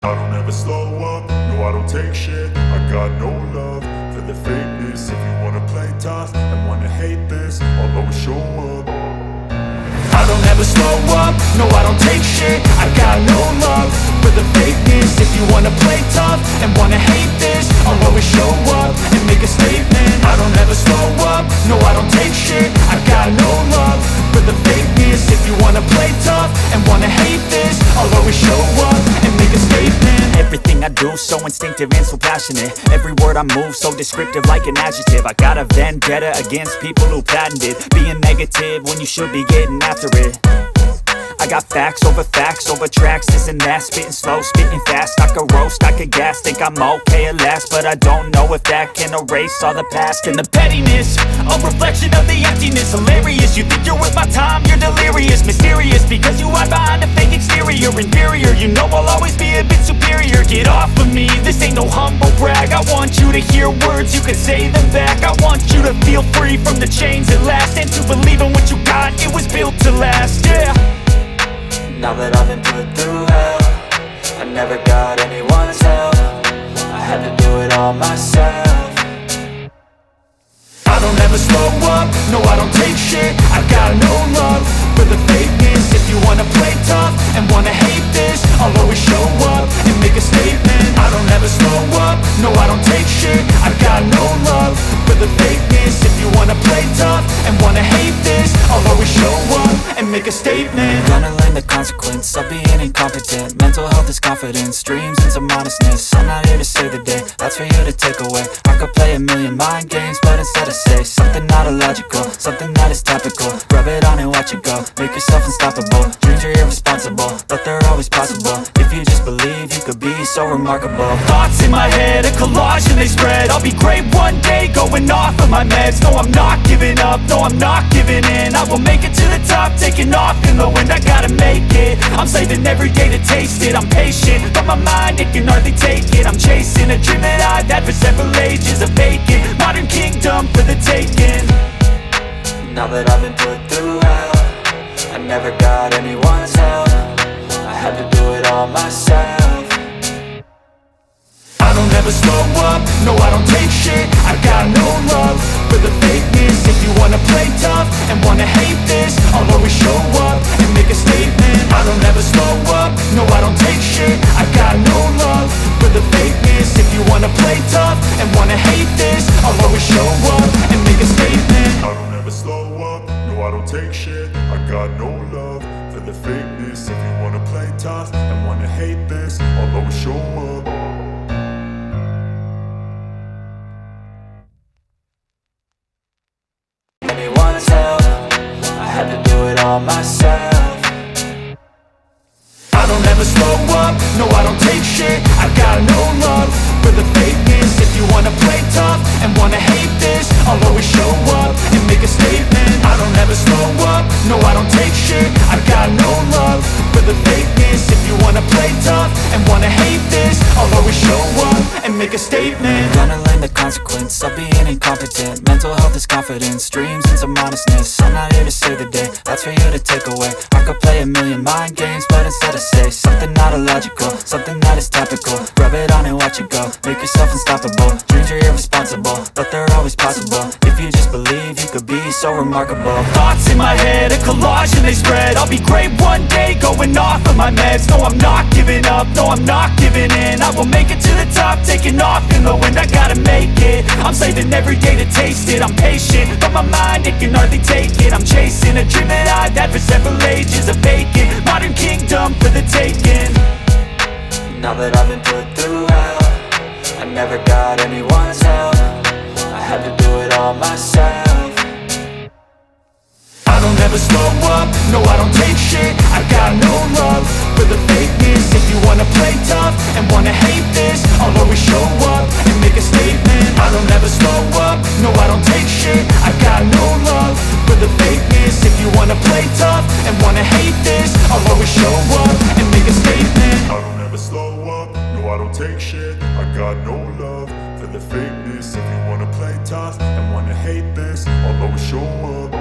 I don't ever slow up, no I don't take shit. I got no love for the fakeness. If you wanna play tough and wanna hate this, I'll always show up. I don't ever slow up, no I don't take shit. I got no love for the fakeness. If you wanna play tough and wanna hate this, I'll always show up and make a statement. I don't ever slow up, no I don't take shit. I got no love for the fakeness. If you wanna play tough and wanna hate this, I'll always show up and make a statement. Everything I do so instinctive and so passionate. Every word I move so descriptive like an adjective. I got a vendetta against people who patented being negative when you should be getting after it. I got facts over tracks, this and that. Spitting slow, spitting fast, I could roast, I could gas. Think I'm okay at last, but I don't know if that can erase all the past. And the pettiness, a reflection of the emptiness. Hilarious, you think you're worth my time, you're delirious. Mysterious, because you hide behind a fake exterior. Inferior, you know I'll always be a bit superior. Get off of me, this ain't no humble brag. I want you to hear words, you can say them back. I want you to feel free from the chains at last, and to believe in what you got, it was built to last, yeah. Now that I've been put through hell, I never got anyone's help. I had to do it all myself. I don't ever slow up, no I don't take shit. I got no love for the fakeness. If you wanna play tough and wanna hate this, I'll always show up and make a statement. I don't ever slow up, no I don't take shit. I got no love for the fakeness. If you wanna play tough and wanna hate this, I'll always show up and make a statement. Gonna learn the consequence of being incompetent. Mental health is confidence, dreams and some honestness. I'm not here to save the day, that's for you to take away. I could play a million mind games, but instead I say something not illogical, something that is topical. Rub it on and watch it go, make yourself unstoppable. Dreams are irresponsible, but they're always possible. If you just believe, you could be so remarkable. Thoughts in my head, a collage and they spread. I'll be great one day, going off of my meds. No, I'm not giving up, no, I'm not giving in. I will make it to the top, taking off in the wind. I gotta make it, I'm saving every day to taste it. I'm patient, but my mind, it can hardly take it. I'm chasing a dream that I've had for several ages. A vacant, modern kingdom for the taking. Now that I've been put through hell, I never got anyone's help. I had to do it all myself. I don't ever slow up, no I don't take shit. I got no love for the fakeness. If you wanna play tough and wanna hate this, I'll always show up and make a statement. I don't ever slow up, no I don't take shit. I got no love for the fakeness. If you wanna play tough and wanna hate this, I'll always show up and make a statement. I don't ever slow up, no I don't take shit. I got no love for the fakeness. If you wanna play tough and wanna hate this, I'll always show up. Anyone's help, I had to do it all myself. I don't ever slow up, no I don't take shit. I got no love for the fakeness. If you wanna play tough and wanna hate this, I'll always show up and make a statement. I don't ever slow up, no I don't take shit. I got no love for the fakeness. If you wanna play tough and wanna hate this, I'll always show up and make a statement. Gonna learn the consequence of being incompetent. Mental health is confidence, dreams and some honestness. I'm not here to save the day, that's for you to take away. I could play a million mind games, but instead I say something not illogical, something that is topical. Rub it on and watch it go, make yourself unstoppable. Dreams are irresponsible, but they're always possible. If you just believe, you could be so remarkable. Thoughts in my head, a collage and they spread. I'll be great one day, going off of my meds. No, I'm not giving up, no, I'm not giving in. I will make it to the top, taking off in the wind. I gotta make it, I'm saving every day to taste it. I'm patient, but my mind, it can hardly take it. I'm chasing a dream that I've had for several ages. A vacant, modern kingdom for the taking. Now that I've been put through hell, I never got anyone's help. I had to do it all myself. I don't ever slow up, no I don't take shit. I got no love for the fakeness. If you wanna play tough and wanna hate this, I'll always show up and make a statement. I don't ever slow up, no I don't take shit. I got no love for the fakeness. If you wanna play tough and wanna hate this, I'll always show up and make a statement. I don't ever slow up, no I don't take shit. I got no love for the fakeness. If you wanna play tough and wanna hate this, I'll always show up.